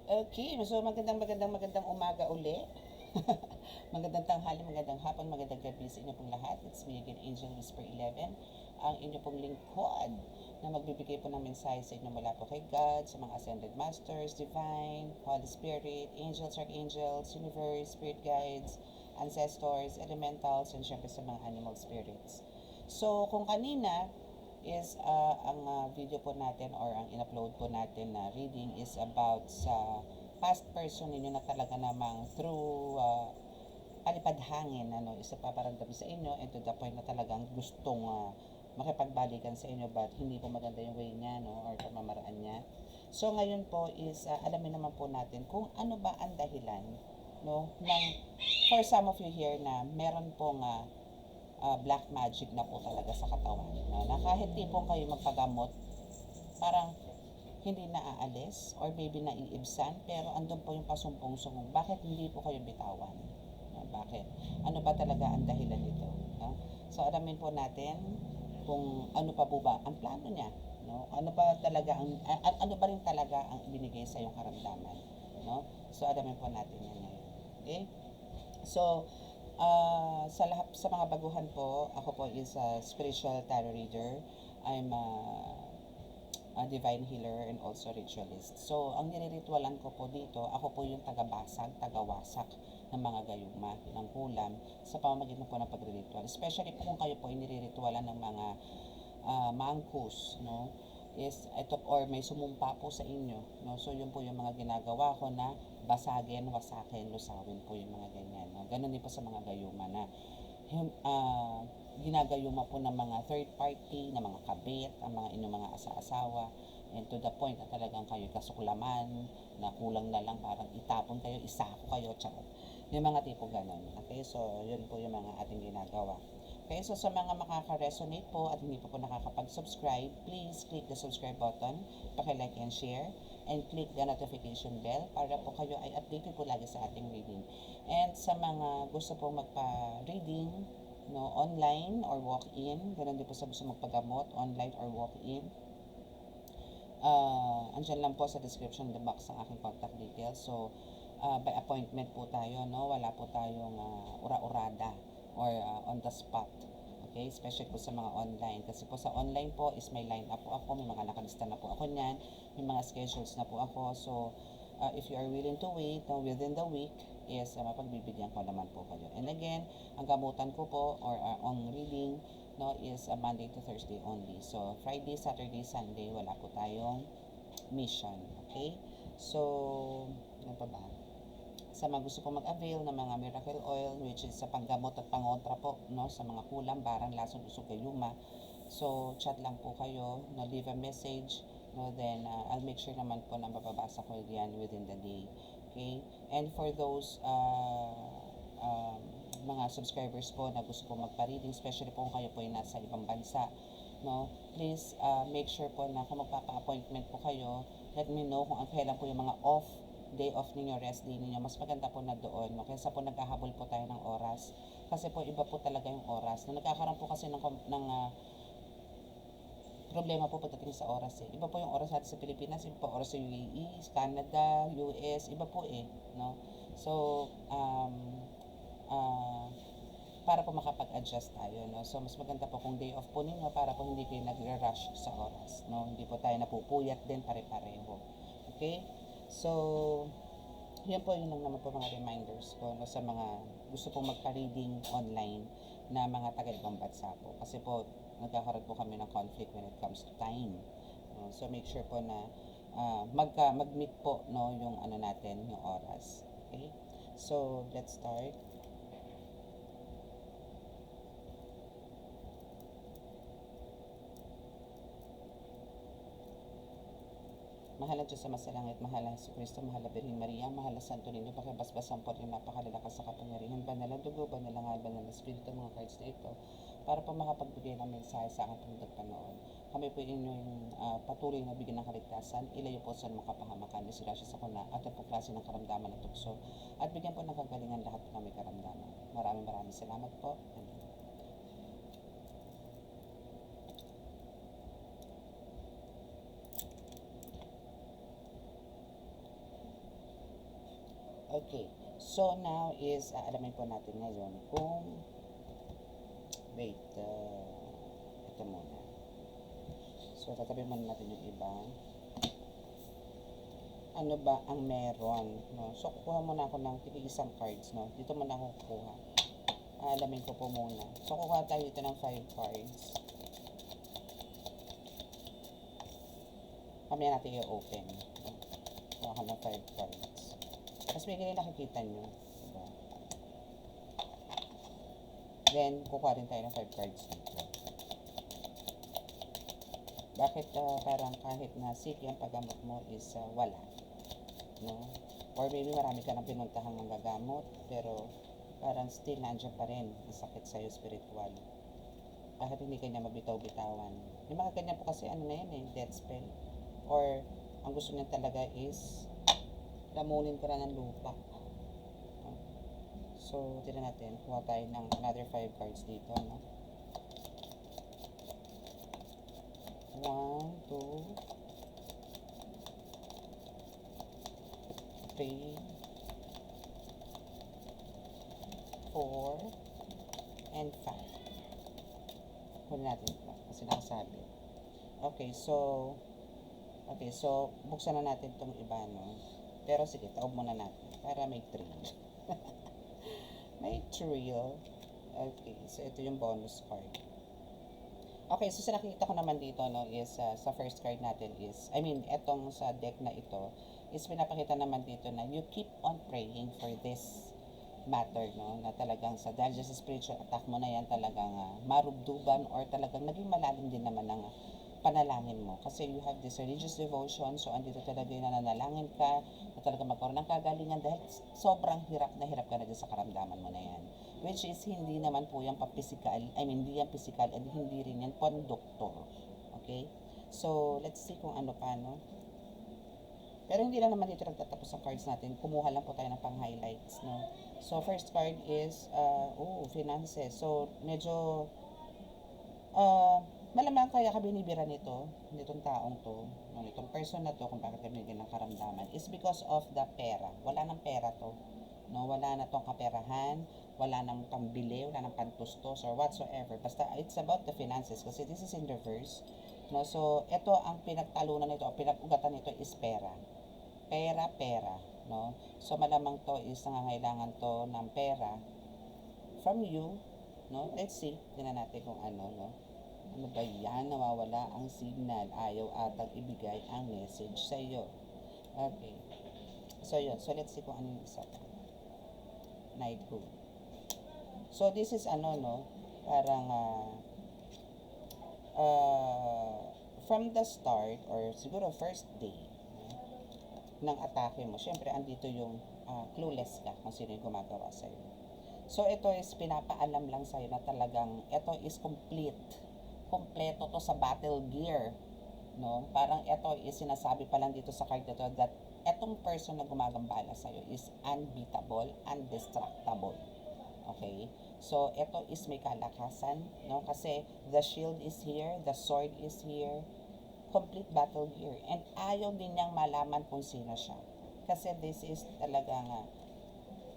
Okay, so magandang umaga uli. Magandang tanghali, magandang hapon, magandang gabi sa inyo pong lahat. It's me again, Angel Whisper 11, ang inyo pong lingkod na magbibigay po ng mensahe sa inyo mula po kay God, sa mga Ascended Masters, Divine, Holy Spirit, Angels, Archangels, Universe, Spirit Guides, Ancestors, Elementals, and syempre sa mga Animal Spirits. So, kung kanina, is ang video po natin or ang in-upload po natin na reading is about sa past person ninyo na talaga namang through palipad hangin is paparamdam sa inyo and to the point na talagang gustong makipagbalikan sa inyo but hindi po maganda yung way niya or pamamaraan niya. So ngayon po is alamin naman po natin kung ano ba ang dahilan ng for some of you here na meron pong black magic na po talaga sa katawan. Na kahit di po kayo magpagamot, parang hindi na aalis or maybe naiibsan, pero andun po yung pasumpong-sumong. Bakit hindi po kayo bitawan? Bakit? Ano ba talaga ang dahilan nito? No? So, alamin po natin kung ano pa po ba ang plano niya. No? Ano ba talaga ano ba rin talaga ang ibinigay sa iyong karamdaman. No? So, alamin po natin yan ngayon. Okay? So, sa mga baguhan po, ako po is a spiritual tarot reader. I'm a divine healer and also ritualist. So, ang niliritualan ko po dito, ako po yung tagabasag, tagawasak ng mga gayuma, ng kulam, sa pamamagitan po ng pagriritual. Especially po kung kayo po iniritualan ng mga mangkus, no? Is ito or may sumumpa po sa inyo, no? So yun po yung mga ginagawa ko na basagin, wasakin, lusawin po yung mga ganyan, no? Ganun din po sa mga gayuma na ginagayuma po ng mga third party, na mga kabit, ang mga inyong mga asa-asawa, and to the point na talagang kayo kasuklaman, na kulang na lang parang itapon kayo, isako kayo, charot. Yung mga tipo ganun. Okay, so yun po yung mga ating ginagawa. Okay, so sa mga makaka-resonate po at hindi po nakakapag-subscribe, please click the subscribe button, paki-like and share, and click the notification bell para po kayo ay updated po lagi sa ating reading. And sa mga gusto pong magpa-reading, online or walk-in, ganun din po sa gusto magpagamot, online or walk-in, andyan lang po sa description the box ang aking contact details. So, by appointment po tayo, no? Wala po tayong ura-urada or on the spot. Okay, especially po sa mga online. Kasi po sa online po is may line up po ako, may mga nakalista na po ako niyan, may mga schedules na po ako. So, if you are willing to wait within the week, is mapagbibigyan ko naman po kayo. And again, ang gamutan ko po or ang reading is Monday to Thursday only. So, Friday, Saturday, Sunday, wala po tayong mission. Okay? So, ano pa ba? Sa mga gusto pong mag-avail ng mga miracle oil, which is sa panggamot at pangontra po, sa mga kulam, barang, lason, usog, gayuma. So, chat lang po kayo, leave a message, then I'll make sure naman po na mababasa ko yan within the day. Okay? And for those mga subscribers po na gusto po magpa-reading, especially po kung kayo po ay nasa ibang bansa, please make sure po na kung magpapa-appointment po kayo, let me know kung kailan po yung mga day off ninyo, rest day ninyo. Mas maganda po na doon, kaysa po naghahabol po tayo ng oras. Kasi po iba po talaga yung oras. Nagkakaroon po kasi ng problema po pagdating sa oras eh. Iba po yung oras natin sa Pilipinas, iba po oras sa UAE, Canada, US, iba po eh, no? So, para po makapag-adjust tayo, no? So, mas maganda po kung day off po ninyo para po hindi kayo nag-rush sa oras, no? Hindi po tayo napupuyat din pare-pareho. Okay? So, yan po yun lang naman po mga reminders ko sa mga gusto pong magpa-reading online na mga taga-ibang bansa po. Kasi po, nagkakaroon po kami ng conflict when it comes to time. So, make sure po na mag-meet po yung ano natin, yung oras. Okay? So, let's start. Mahal na Diyos sa masalangit, mahal na Jesu Kristo, mahal na Birhen Maria, mahal na Santo Niño, pakibasbasan po rin napakalalakas sa kapangyarihan, banal na dugo, banal na banal na Espiritu, mga cards na ito, para po makapagbigay ng mensahe sa aking pagdagpanoon. Kami po inyong patuloy na bigyan ng kaligtasan, ilayo po sa mga kapahamakan, disgrasya sa kuna, at po klase ng karamdaman at tukso, at bigyan po ng kagalingan lahat po ng may karamdaman. Maraming salamat po. Amen. Okay. So now is, alamin po natin ngayon kung, wait, ito muna. So, tatabi muna natin yung iba. Ano ba ang meron, no? So, kukuha muna ako ng tig-isang cards, no? Dito muna ako kukuha. Alamin ko po muna. So, kukuha tayo dito ng 5 cards. Mamaya natin i-open. Kuha ka ng 5 cards. Tapos may ganyan nakikita nyo. Diba? Then, kukuha rin tayo ng 5 cards dito. Bakit parang kahit na sick yung paggamot mo is wala? No? Or maybe marami ka nang pinuntahang manggagamot, pero parang still nandiyan pa rin ang sakit sa'yo spiritual. Bakit hindi kanya mabitaw-bitawan? Yung mga ganyan po kasi ano na yan death spell. Or ang gusto niya talaga is lamunin ka na ng lupa. So, tira natin. Kuha tayo ng another 5 cards dito, no? 1, 2, 3, 4, and 5. Kunin natin ito kasi nakasabi. Okay, so buksan na natin itong iba, no? Pero sige, taob muna natin para may thrill. May thrill. Okay, so ito yung bonus card. Okay, so sa nakikita ko naman dito, no, is sa first card natin is, etong sa deck na ito, is pinapakita naman dito na you keep on praying for this matter, no, na talagang dahil sa spiritual attack mo na yan, talagang marubduban or talagang naging malalim din naman ng panalangin mo. Kasi you have this religious devotion, so andito talaga yung nananalangin ka, na talaga magkaroon ng kagalingan dahil sobrang hirap na hirap ka na dyan sa karamdaman mo na yan. Which is, hindi naman po yan pa-physical, hindi yan physical, and hindi rin yan pang-doktor. Okay? So, let's see kung ano pa, no? Pero hindi lang naman dito nagtatapos ang cards natin. Kumuha lang po tayo ng pang-highlights, no? So, first card is, finances. So, medyo, malamang kaya ka binibira nitong taong to, nitong person na to, kung bakit ka binigyan ng karamdaman, is because of the pera. Wala ng pera to. No, wala na tong kaperahan, wala nang pambili, wala nang pantustos or whatsoever. Basta it's about the finances kasi this is in reverse. No, so ito ang pinagtalunan nito, pinag-ugatan nito is pera. Pera, no? So malamang to is nangangailangan to ng pera from you, no? Let's see, tingnan natin kung ano, no? Ano ba yan? Nawawala ang signal. Ayaw atang ibigay ang message sa iyo. Okay. So yun. So let's see kung ano yung isa. Knighthood. So this is parang from the start or siguro first day ng atake mo, syempre andito yung clueless ka kung sino yung gumagawa sa'yo. So ito is pinapaalam lang sa'yo na talagang ito is kompleto to sa battle gear, no? Parang ito is sinasabi pa lang dito sa card na to that etong person na gumagambala sa'yo is unbeatable, indestructible. Okay? So, ito is may kalakasan, no? Kasi the shield is here, the sword is here, complete battle gear. And ayaw din niyang malaman kung sino siya. Kasi this is talagang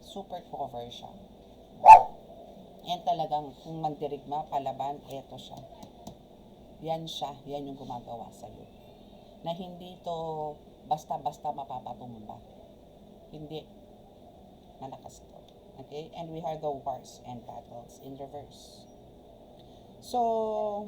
super cover siya. And talagang kung magdirigma, palaban, eto siya. Yan siya, yan yung gumagawa sa'yo. Na hindi to basta-basta mapapatumba. Hindi. Malakas to. Okay? And we have the wars and battles in reverse. So,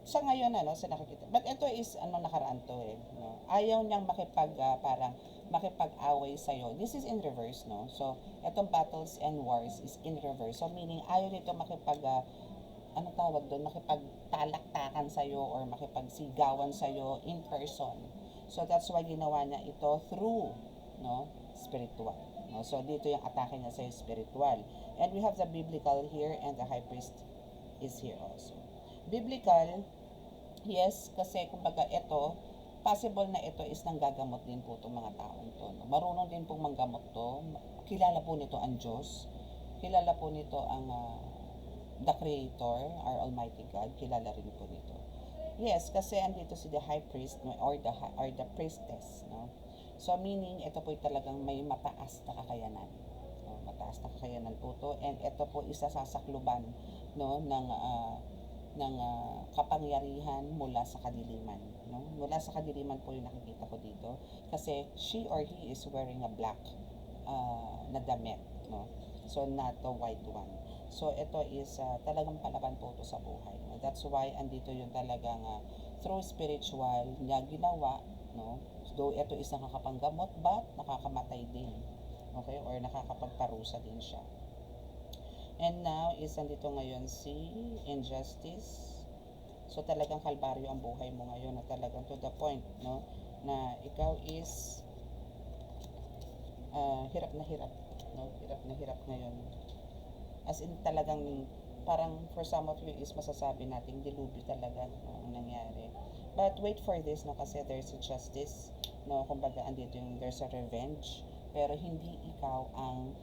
sa ngayon, sa nakikita. But ito is, nakaraan to no? Ayaw niyang parang makipag-away sa'yo. This is in reverse, no? So, itong battles and wars is in reverse. So, meaning, ayaw nito makipagtalaktakan sa'yo or makipagsigawan sa'yo in person. So, that's why ginawa niya ito through, no, spiritual. No? So, dito yung atake niya sa'yo spiritual. And we have the biblical here and the high priest is here also. Biblical, yes, kasi kumbaga ito, possible na ito is nanggagamot din po itong mga taong to. No? Marunong din pong manggamot to. Kilala po nito ang Diyos. Kilala po nito ang the Creator, our Almighty God. Kilala rin po nito. Yes, kasi andito si the high priest, no, or the priestess, no. So meaning, ito po talagang may mataas na kakayanan. No? Mataas na kakayanan po to, and ito po isa sasakluban, no, ng kapangyarihan mula sa kadiliman, no? Mula sa kadiliman po yung nakikita ko dito, kasi she or he is wearing a black na damit, no? So not the white one. So ito is talagang palaban po ito sa buhay, no? That's why andito yung talagang through spiritual niya ginawa, no? Though ito is nakakapanggamot, but nakakamatay din, okay, or nakakapagparusa din siya. And now is andito ngayon si injustice. So talagang kalbaryo ang buhay mo ngayon, na talagang to the point, no, na ikaw is hirap na hirap, no? Hirap na hirap ngayon. As in talagang parang for some of you is masasabi nating dilubyo talaga, no, ang nangyari. But wait for this, no, kasi there's a justice, no, kumbaga andito yung there's a revenge, pero hindi ikaw ang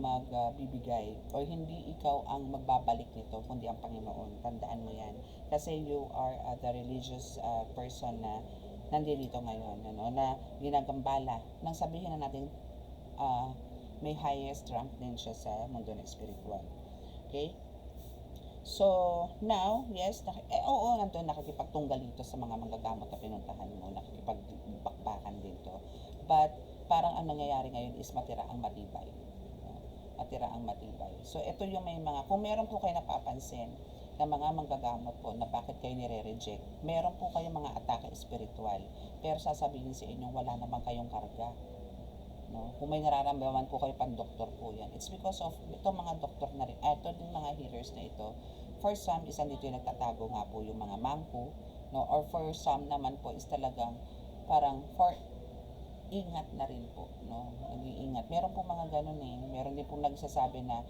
magbibigay, or hindi ikaw ang magbabalik nito, kundi ang Panginoon. Tandaan mo yan, kasi you are the religious person na nandito ngayon, ano, na ginagambala nang sabihin na natin may highest rank din siya sa mundo ng spiritual. Okay? So, now, yes, oo, nandun nakikipagtunggal dito sa mga manggagamot na pinuntahan mo, nakikipagbakbakan dito. But, parang ang nangyayari ngayon is matira ang matibay. Matira ang matibay. So, ito yung may mga, kung meron po kayo napapansin na mga manggagamot po na bakit kayo nire-reject, meron po kayong mga atake spiritual, pero sasabihin sa inyo, wala naman kayong karga. No? Kung may nararamdaman po kayo, pan-doktor po yan. It's because of itong mga doktor na rin, ito din mga healers na ito. For some, isa dito yung nagtatago nga po yung mga mangko, no? Or for some naman po is talagang parang for ingat na rin po, no? Nag-iingat. Meron po mga ganun eh. Meron din po nagsasabi na,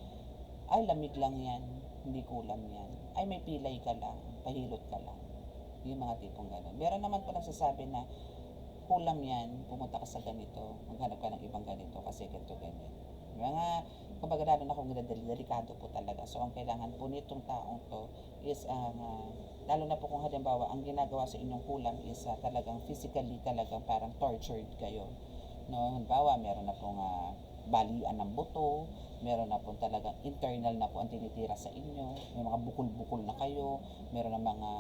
ay, lamig lang yan, hindi kulam yan. Ay, may pilay ka lang, pahilot ka lang. Yung mga tipong ganun. Meron naman po nagsasabi na, kulam yan, pumunta ka sa ganito, maghanap ka ng ibang ganito, kasi ganito, ganyan. Mga, kumbaga lalo na kung delikado po talaga. So, ang kailangan po nitong taong to is, lalo na po kung halimbawa, ang ginagawa sa inyong kulam is talagang physically talagang parang tortured kayo. No? Halimbawa, meron na pong balian ng buto, meron na pong talagang internal na po ang tinitira sa inyo, may mga bukol-bukol na kayo, meron na mga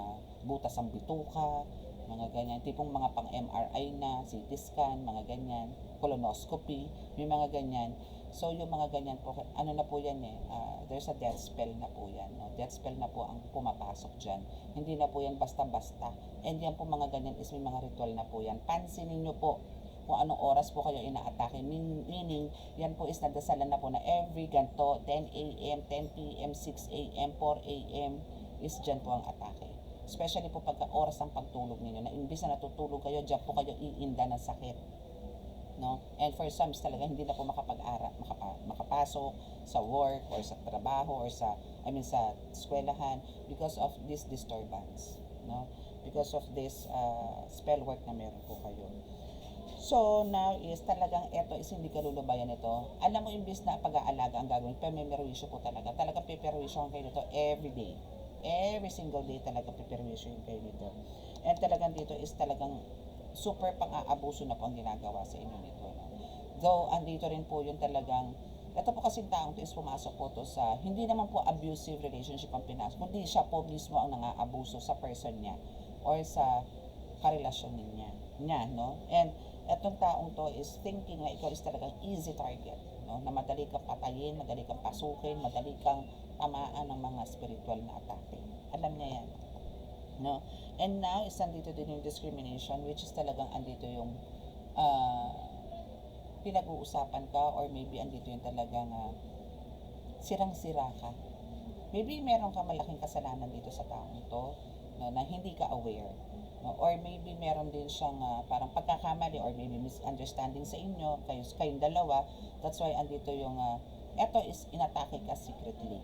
butas ang bituka, mga ganyan, tipong mga pang MRI na, CT scan, mga ganyan, colonoscopy, may mga ganyan. So, yung mga ganyan po, ano na po yan eh, there's a death spell na po yan, no? Death spell na po ang pumapasok dyan. Hindi na po yan basta-basta. And yan po mga ganyan is may mga ritual na po yan. Pansinin nyo po kung anong oras po kayo inaatake. Meaning, yan po is nagdasalan na po na every ganto, 10 a.m., 10 p.m., 6 a.m., 4 a.m. is dyan po ang atake. Especially po pagka oras ng pagtulog ninyo, na imbis na natutulog kayo, dyan po kayo iinda ng sakit. No? And for some talaga hindi na po makapasok sa work or sa trabaho or sa eskwelahan because of this disturbance, no? Because of this spell work na meron po kayo. So now is talagang eto is hindi kalulubayan ito. Alam mo, imbis na pag-aalaga ang gagawin, pero may perwisyo po talaga. Talagang piperwisyo kayo nito every day. Every single day talaga piperwisyo yung kayo nito. And talagang dito is talagang super pang-aabuso na po ang ginagawa sa inyo nito. No? Though, andito rin po yung talagang, ito po kasing taong to is pumasok po to sa, hindi naman po abusive relationship ang pinasok, kundi siya po mismo ang nang-aabuso sa person niya or sa karelasyon niya, no? And etong taong to is thinking na ikaw is talagang easy target, no? Na madali kang patayin, madali kang pasukin, madali kang tamaan ng mga spiritual na atake. Alam niya yan. No? And now, is andito din yung discrimination, which is talagang andito yung pinag-uusapan ka, or maybe andito yung talagang sirang-sira ka. Maybe meron ka malaking kasalanan dito sa taong to, no, na hindi ka aware. No? Or maybe meron din siyang parang pagkakamali or maybe misunderstanding sa inyo, kayong dalawa. That's why andito yung, eto is inatake ka secretly.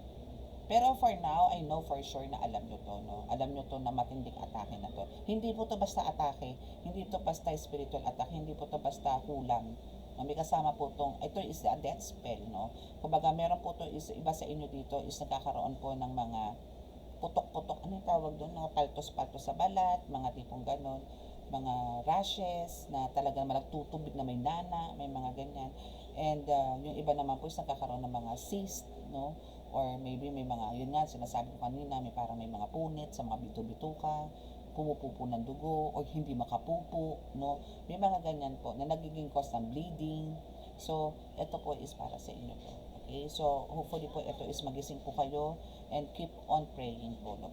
Pero for now, I know for sure na alam nyo to, no? Alam nyo to na matinding atake na to. Hindi po to basta atake, hindi to basta spiritual attack, hindi po to basta kulang. May kasama po tong, ito is a death spell, no? Kumbaga, meron po to is, iba sa inyo dito is nagkakaroon po ng mga putok-putok, ano yung tawag doon? Mga paltos-paltos sa balat, mga tipong ganon. mga rashes na talagang malagtutubig na may nana, may mga ganyan. And yung iba naman po is nagkakaroon ng mga cyst, no? Or maybe may mga, yun nga, sinasabi ko kanina, may parang may mga punit sa mga bito-bituka, pumupupo ng dugo, or hindi makapupo, no? May mga ganyan po na nagiging cause ng bleeding. So, ito po is para sa inyo po. Okay? So, hopefully po ito is magising po kayo and keep on praying po, no?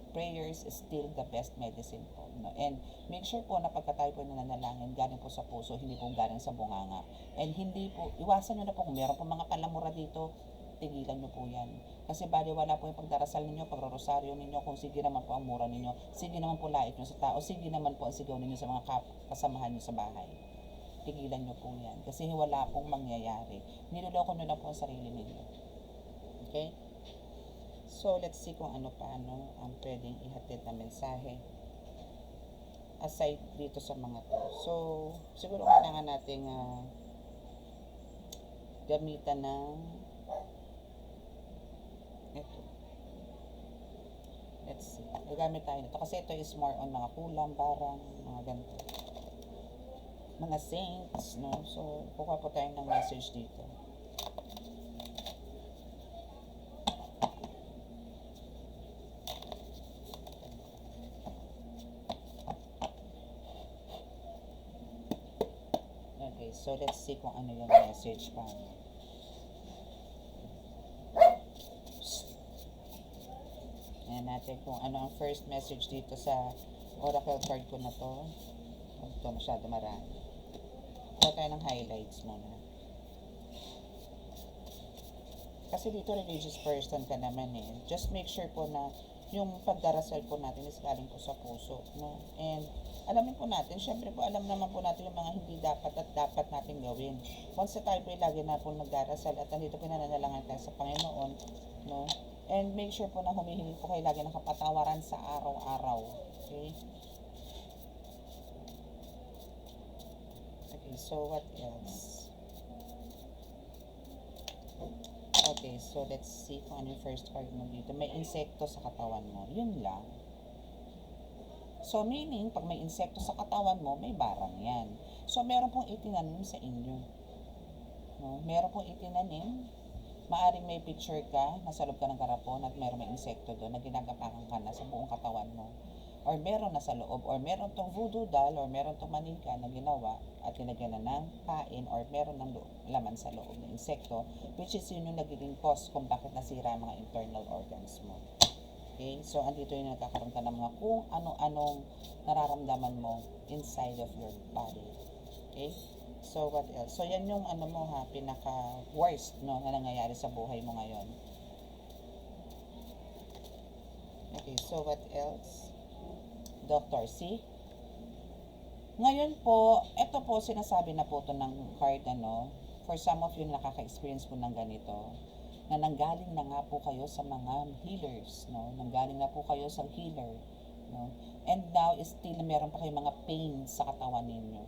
Prayers is still the best medicine po, no? And make sure po na pagka tayo po nananalangin, galing po sa puso, hindi po galing sa bunganga. And hindi po, iwasan nyo na po kung meron po mga palamura dito, tigilan nyo po yan. Kasi bali wala po yung pagdarasal ninyo, pagrorosaryo ninyo, kung sige naman po ang mura ninyo, sige naman po lait nyo sa tao, sige naman po ang sigaw ninyo sa mga kasamahan nyo sa bahay. Tigilan nyo po yan. Kasi wala pong mangyayari. Niloloko nyo lang po ang sarili ninyo. Okay? So, let's see kung ano pa ang pwedeng ihatid na mensahe aside dito sa mga to. So, siguro kailangan nating gamitan ng ito. Let's see. Gagamit tayo nito. Kasi ito is more on mga kulam, barang, mga ganito. Mga saints, no? So, kukuha po tayo ng message dito. Okay, so let's see kung ano yung message pa. Ayan natin kung ano ang first message dito sa oracle card ko na to. Ito masyado marami. Kuha tayo ng highlights muna. Kasi dito religious person ka naman eh. Just make sure po na yung pagdarasal po natin is galing po sa puso, no? And alamin po natin, syempre po alam naman po natin yung mga hindi dapat at dapat natin gawin. Once na tayo po lagi na po nagdarasal at nandito pinananalangan tayo sa Panginoon, no? And make sure po na humihingi po kayo lagi ng kapatawaran sa araw-araw. Okay? Okay, so what else? Okay, so let's see kung ano yung first card mo dito. May insekto sa katawan mo. Yun lang. So, meaning, pag may insekto sa katawan mo, may barang yan. So, meron pong itinanim sa inyo. No? Meron pong itinanim. Maaring may picture ka, nasa loob ka ng karapon at meron may insekto doon na ginagapakan ka na sa buong katawan mo. Or meron na sa loob, or meron tong voodoo doll, or meron tong manika na ginawa at linagyan na ng kain, or meron ng laman sa loob ng insekto, which is yun yung nagiging cause kung bakit nasira ang mga internal organs mo. Okay? So, andito yung nagkakaroon ka ng mga kung ano-anong nararamdaman mo inside of your body. Okay? So, what else? So, yan yung ano mo ha, pinaka-worst no, na nangyayari sa buhay mo ngayon. Okay, so what else? Doctor, see? Ngayon po, ito po, sinasabi na po ito ng card, ano, for some of you na nakaka-experience po ng ganito, na nanggaling na nga po kayo sa mga healers, no? Nanggaling na po kayo sa healer, no? And now, still, meron pa kayong mga pain sa katawan ninyo.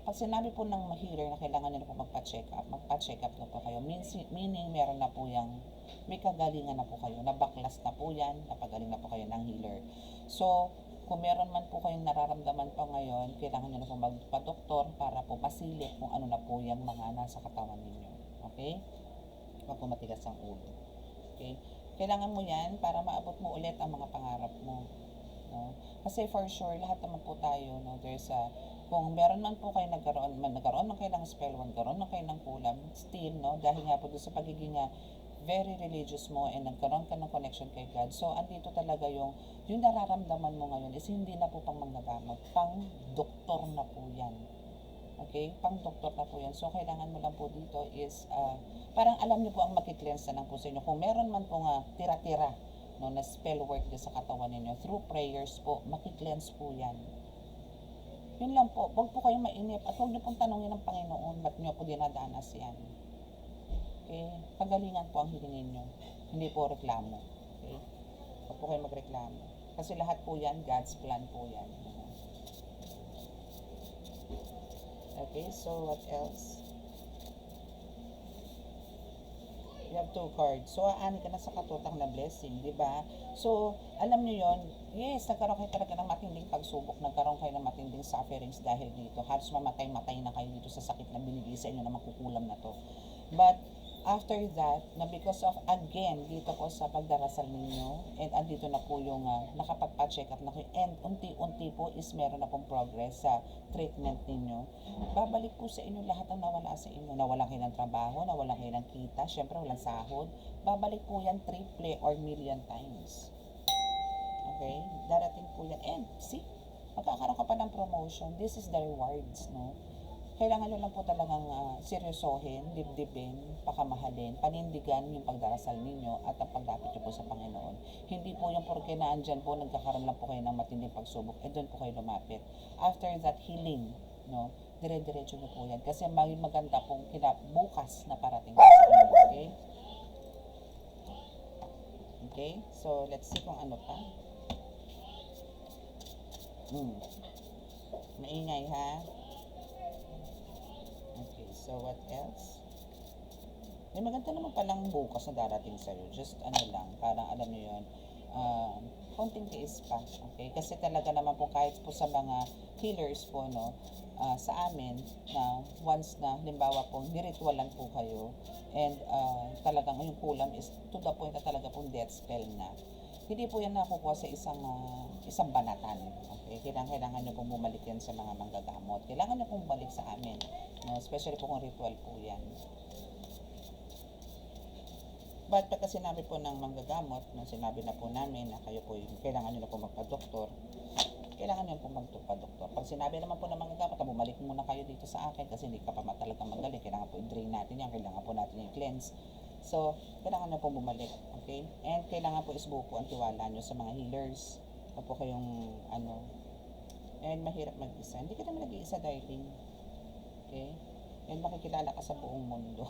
Pag sinabi po ng healer na kailangan nila po magpa-check up na po kayo. Meaning, meron na po yung, may kagalingan na po kayo, nabaklas na po yan, napagaling na po kayo ng healer. So, kung meron man po kayong nararamdaman pa ngayon, kailangan nyo na po magpa-doktor para po pasilip kung ano na po yung mga nasa katawan ninyo. Okay? Huwag po matigas ang ulo. Okay? Kailangan mo yan para maabot mo ulit ang mga pangarap mo. No? Kasi for sure, lahat naman po tayo, no, there's a, kung meron man po kayo nagkaroon man kayo ng spell, nagkaroon man kayo ng kulam, still, no, dahil nga po doon sa pagiging very religious mo and nagkaroon ka ng connection kay God. So, andito talaga yung nararamdaman mo ngayon is hindi na po pang manggagamot, pang doktor na po yan. Okay? Pang doktor na po yan. So, kailangan mo lang po dito is, parang alam niyo po ang makikleanse na ng po sa inyo. Kung meron man po tira-tira, no, na spell work din sa katawan ninyo, through prayers po, makikleanse po yan. Yun lang po, huwag po kayong mainip at huwag niyo pong tanongin ng Panginoon ba't niyo po dinadanas yan. Okay? Kagalingan po ang hilingin niyo, hindi po reklamo. Okay? Huwag po kayong magreklamo. Kasi lahat po yan, God's plan po yan. Okay, so what else? You have two cards. So, aani ka na sa katutang na blessing, di ba? So, alam nyo yon, yes, nagkaroon kayo talaga ng matinding pagsubok, nagkaroon kayo ng matinding sufferings dahil dito. Halos mamatay-matay na kayo dito sa sakit na binigay sa inyo na makukulam na to. But, after that, na because of, again, dito po sa pagdarasal ninyo, and andito na po yung nakapagpa-check up na kayo, and unti-unti po is meron na pong progress sa treatment ninyo. Babalik po sa inyo lahat ang nawala sa inyo. Nawalan kayo ng trabaho, nawalan kayo ng kita, syempre walang sahod. Babalik po yan triple or million times. Okay? Darating po yan. And, see, magkakaroon ka pa ng promotion. This is the rewards, no? Kailangan nyo lang po talagang seryosohin, dibdibin, pakamahalin, panindigan yung pagdarasal ninyo at ang pagdapit nyo po sa Panginoon. Hindi po yung porke na andyan po, nagkakaroon lang po kayo ng matinding pagsubok, doon po kayo lumapit. After that healing, no, dire-diretso nyo po yan. Kasi maganda pong bukas na parating sa inyo, okay? Okay? So, let's see kung ano pa. Maingay, ha? Okay, so what else? May maganda naman palang bukas na darating sa'yo. Just ano lang, parang alam nyo yun, konting tiis pa. Okay? Kasi talaga naman po kahit po sa mga healers po, no, sa amin, na once na, halimbawa po, niritualan po kayo, and talagang yung kulam is to the point na talaga pong death spell na. Hindi po yan nakukuha sa isang banatan. Okay? Kailangan nyo pong bumalik yan sa mga manggagamot. Kailangan nyo pong bumalik sa amin. No? Especially po kung ritual po yan. But pagka sinabi po ng manggagamot, no, sinabi na po namin na kayo po, kailangan nyo na po magpa-doktor, kailangan nyo po magpa-doktor. Pag sinabi naman po ng manggagamot, bumalik muna kayo dito sa akin kasi hindi ka pa talagang magaling. Kailangan po i-drain natin yan, kailangan po natin i-cleanse. So, kailangan na po bumalik, okay? And kailangan po isbuo po ang tiwala nyo sa mga healers. Huwag po kayong, and mahirap mag-isa. Hindi ka naman nag-iisa, darling. Okay? And makikilala ka sa buong mundo.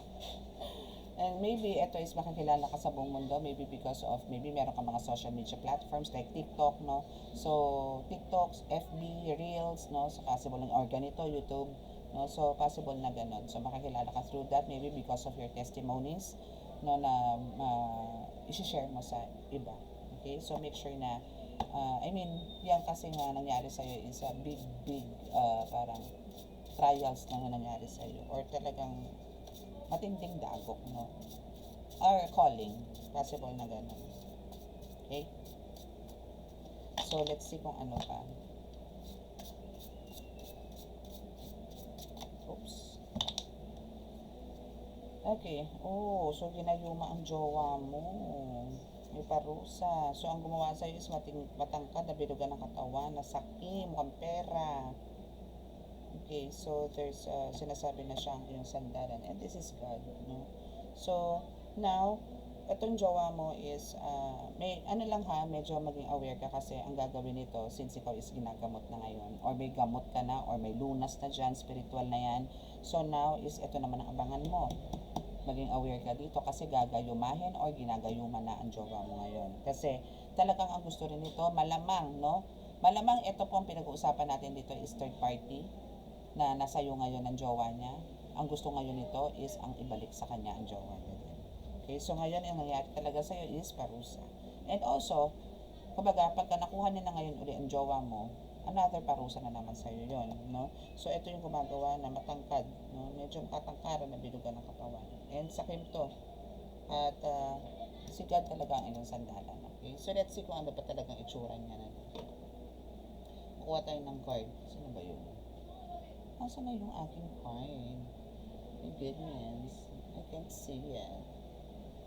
And maybe, ito is makikilala ka sa buong mundo, maybe because of, maybe meron ka mga social media platforms like TikTok, no? So, TikTok, FB, Reels, no? So, possible ng ganito, YouTube, no? So, possible na ganun. So, makikilala ka through that, maybe because of your testimonies, no, na isi-share mo sa iba. Okay? So, make sure na, yan kasi nga nangyari sa'yo is a big, parang trials na nangyari sa'yo. Or talagang matinding dagok, no? Or calling. Possible na gano'n. Okay? So, let's see kung ano pa. Oops. Okay. Oh, so ginayuma ang jowa mo. May parusa. So, ang gumawa sa'yo is matangkad, nabilugan ng katawan, nasaki, mukhang pera. Okay, so there's sinasabi na siya ang iyong sandalan, and this is God, no? So, now, itong jowa mo is, may ano lang ha, medyo maging aware ka kasi ang gagawin nito, since ikaw is ginagamot na ngayon, or may gamot ka na, or may lunas na dyan, spiritual na yan. So, now is, ito naman ang abangan mo. Maging aware ka dito kasi gagayumahin or ginagayuman na ang jowa mo ngayon. Kasi talagang ang gusto rin nito, malamang, no? Malamang ito po ang pinag-uusapan natin dito is third party na nasa iyo ngayon ang jowa niya. Ang gusto ngayon nito is ang ibalik sa kanya ang jowa niya din. Okay, so ngayon ang nangyayari talaga sa iyo is parusa. And also, kumbaga, pagka nakuha niya na ngayon uli ang jowa mo, another parusa na naman sa iyo yun, no? So, ito yung gumagawa na matangkad, no? Medyo katangkaran na bilugan ng katawan. And sakim to. At si God talaga ang inyong sandalan. Okay? So, let's see kung ano pa talagang itsura niya na. Kukuha tayo ng card. Sino ba yun? Asa na yung aking card? My goodness. I can't see it.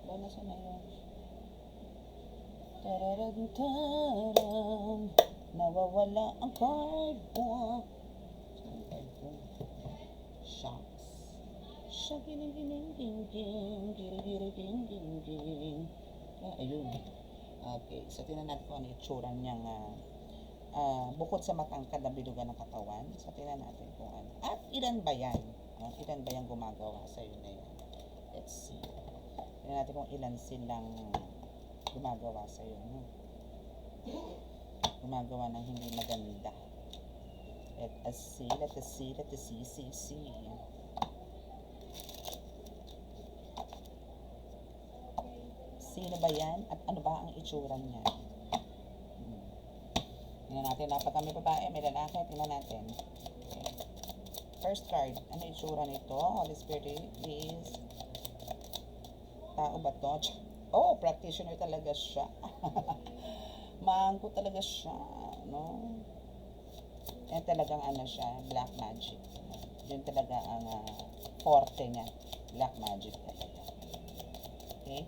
Ba, nasa na yun? Tararam-taram. Nawawala ang card mo. Saan ang card ko? Shocks. Shakiling-giling-ging-ging. Giri-giri-ging-ging-ging. Ayun. Okay. So, tingnan natin kung ano itsura niyang bukod sa matangkad na bilugan ng katawan. So, tingnan natin kung ano. At ilan ba yan? Ilan ba yung gumagawa sa iyo na yan? Let's see. Tingnan natin kung ilan silang gumagawa sa iyo. No? Gumagawa ng hindi maganda. Let us see. Sino ba yan? At ano ba ang itsura niya? Tingnan natin. Napag kami babae, may lalaki. Tingnan natin. Okay. First card. Ano itsura nito? Holy Spirit is... Tao ba to? Oh, practitioner talaga siya. Maangko talaga siya. No? Yan talagang ano siya, black magic. Yun talaga ang forte niya. Black magic talaga. Okay?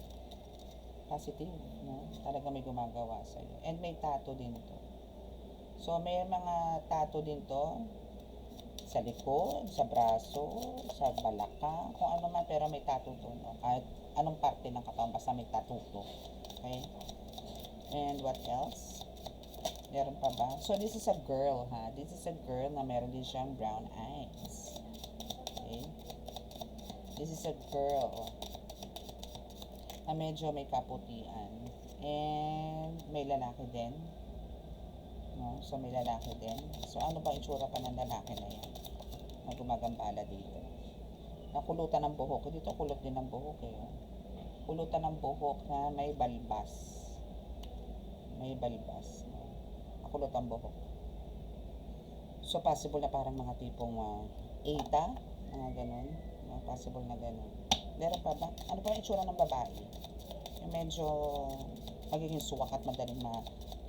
Positive. No? Talaga may gumagawa sa'yo. And may tattoo din to. So, may mga tattoo din to sa likod, sa braso, sa balakang, kung ano man, pero may tattoo to. No? Kahit anong parte ng katawan, basta may tattoo to. Okay? And what else? Meron pa ba? So, this is a girl, ha? This is a girl na meron din siyang brown eyes. Okay? This is a girl na medyo may kaputian. And may lalaki din. No? So, may lalaki din. So, ano ba itsura pa ng lalaki na yan? Na gumagambala dito. Nakulutan ng buhok. Dito kulot din ng buhok eh. Kulutan ng buhok na may balbas. May balbas. No? Nakulot ang buhok. So, possible na parang mga tipong eta. Mga ganun. No? Possible na ganun. Meron pa ba? Ano ba yung itsura ng babae? Yung medyo magiging suwak at madaling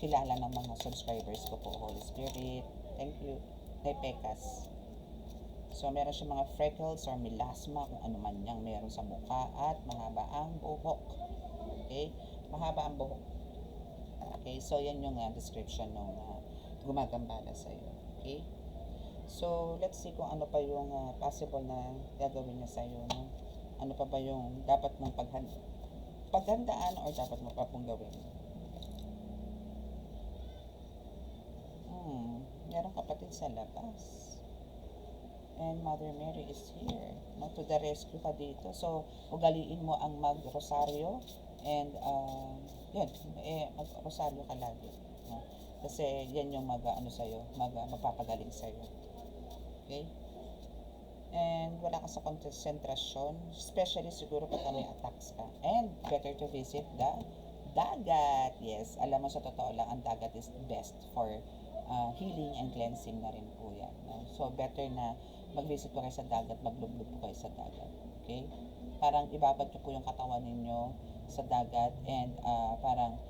kilala ng mga subscribers ko po. Holy Spirit, thank you. Kay Pekas. So, meron siya mga freckles or melasma, kung ano man niyang meron sa mukha, at mahaba ang buhok. Okay? Mahaba ang buhok. Okay? So, yan yung description ng gumagambala sa'yo. Okay? So, let's see kung ano pa yung possible na gagawin niya sa'yo. No? Ano pa ba yung dapat mong paghandaan or dapat mo pa pong gawin? Merong kapatid sa labas. And Mother Mary is here. No, to the rescue ka dito. So, ugaliin mo ang mag-rosaryo. And, mag-rosaryo ka lagi. No? Kasi, yan yung magpapagaling sa'yo. Okay? And, wala ka sa konsentrasyon. Especially, siguro pag may attacks ka. And, better to visit the dagat. Yes, alam mo sa totoo lang, ang dagat is best for healing and cleansing na rin po yan. No? So, better na mag-visit po kayo sa dagat, maglublob po kayo sa dagat. Okay? Parang ibabad nyo po yung katawan ninyo sa dagat and parang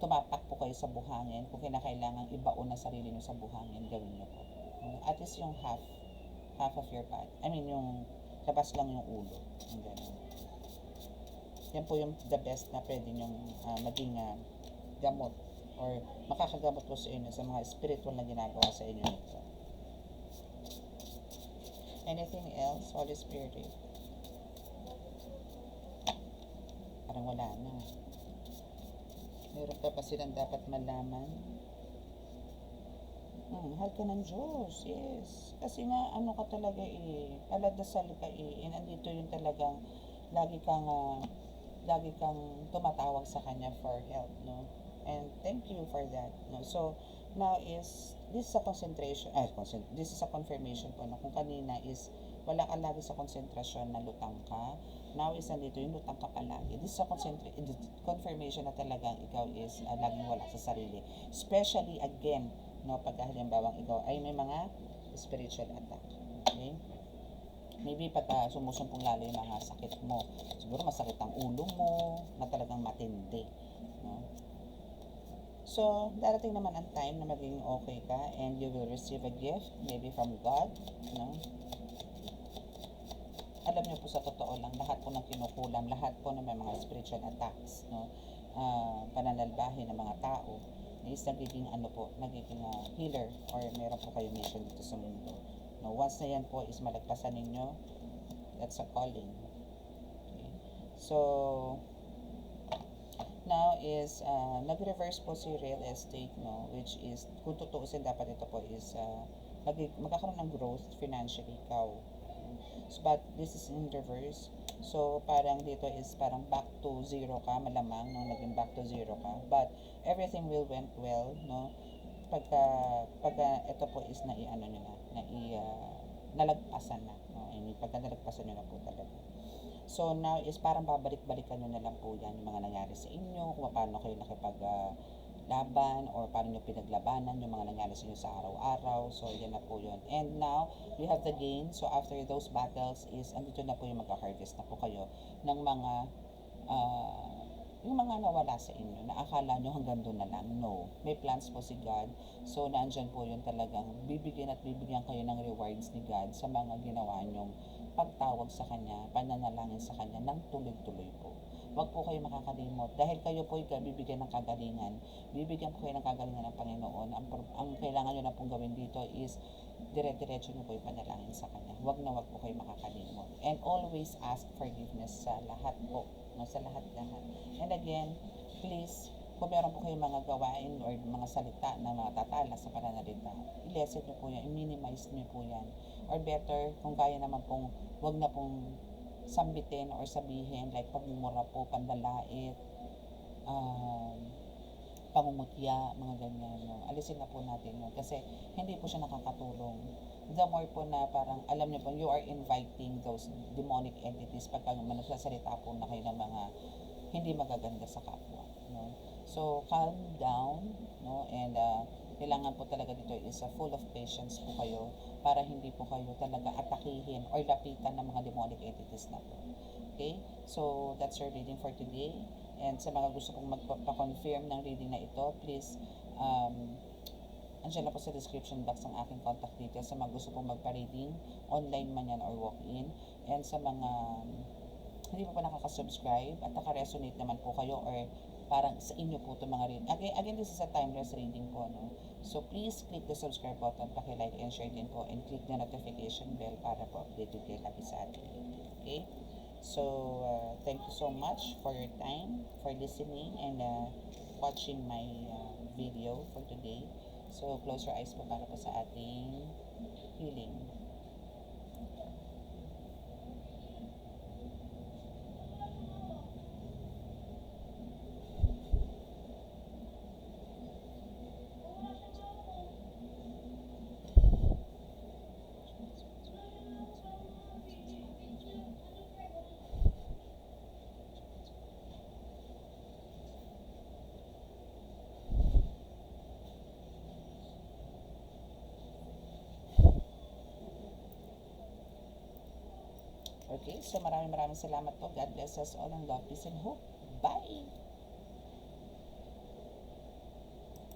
tumapak po kayo sa buhangin. Kung kinakailangan ibaon na sarili nyo sa buhangin, gawin nyo po. At least yung half of your body. I mean, yung labas lang yung ulo. Yung ganun. Yan po yung the best na pwede nyong maging gamot or makakagamot po sa inyo sa mga spiritual na ginagawa sa inyo nito. Anything else, Holy Spirit? Parang wala na. Meron pa silang dapat malaman. Mahal ka ng Diyos, yes. Kasi nga, ano ka talaga paladasal ka and andito yung talagang lagi kang tumatawag sa Kanya for help, no? And thank you for that, no? So, now this is a concentration, this is a confirmation po, no? Kung kanina is, wala ka lagi sa konsentrasyon na lutang ka, now is nandito yung lutang ka palagi. This is a confirmation na talagang ikaw is laging wala sa sarili. Especially, again, no, pag halimbawang ikaw ay may mga spiritual attack. Okay? Maybe pag sumusumpong lalo yung mga sakit mo, siguro masakit ang ulo mo, na talagang matindi. No? So, darating naman ang time na maging okay ka and you will receive a gift, maybe from God. No? Alam niyo po sa totoo lang, lahat po ng kinukulam, lahat po ng may mga spiritual attacks, no? Pananalbahin ng mga tao, is nagiging healer or meron po kayo mission dito sa mundo. No, once na yan po is malagpasan ninyo, that's a calling. Okay. So, now is nag-reverse po si real estate, no, which is kung tutuusin dapat ito po is magkakaroon ng growth financially ikaw. So, but this is in reverse. So, parang dito is parang back to zero ka, malamang, no, naging back to zero ka. But, everything will went well, no, pagka ito po is nalagpasan na, no, I mean, pagka nalagpasan nyo na po talaga. So now is parang babalik-balikan nyo na lang po yan yung mga nangyari sa inyo, kung paano kayo laban or paano nyo pinaglabanan yung mga nangyari sa inyo sa araw-araw. So yan na po yun. And now, we have the gain. So after those battles is, andito na po yung magka-harvest na po kayo ng mga yung mga nawala sa inyo na akala nyo hanggang doon na lang. No. May plans po si God. So, naandyan po yun talagang bibigyan at bibigyan kayo ng rewards ni God sa mga ginawa nyong pagtawag sa Kanya, pananalangin sa Kanya ng tuloy-tuloy po. Huwag po kayo makakalimot. Dahil kayo po bibigyan ng kagalingan. Bibigyan po kayo ng kagalingan ng Panginoon. Ang kailangan nyo na pong gawin dito is dire-diretso nyo po yung panalangin sa Kanya. Huwag po kayo makakalimot. And always ask forgiveness sa lahat po. No, sa lahat-lahat. And again, please, kung meron po kayong mga gawain or mga salita na matatala sa pananalita, i-lessen nyo po yan, i-minimize nyo po yan. Or better, kung kaya naman pong, wag na pong sambitin or sabihin, like pagmumura po, pandalait, pangungutya, mga ganyan. No? Alisin na po natin yun kasi hindi po siya nakakatulong. The more po na parang, alam niyo po, you are inviting those demonic entities pagka nagsasalita po na kayo ng mga hindi magaganda sa kapwa. No? So, calm down, no? And kailangan po talaga dito is full of patience po kayo para hindi po kayo talaga atakihin or lapitan ng mga demonic entities na po. Okay? So, that's our reading for today. And sa mga gusto pong magpa-confirm ng reading na ito, please, andyan na po sa description box ang aking contact details sa mga gusto pong magpa-reading, online man yan or walk-in. And sa mga hindi po nakaka-subscribe at naka-resonate naman po kayo or parang sa inyo po itong mga reading. Again, this is a timeless reading po. No? So, please click the subscribe button, paki-like and share din po, and click the notification bell para po updated kayo lagi sa ating video. Okay? So, thank you so much for your time, for listening, and watching my video for today. So, close your eyes po para po sa ating healing. Okay, so maraming salamat po. God bless us all and love, peace, and hope. Bye!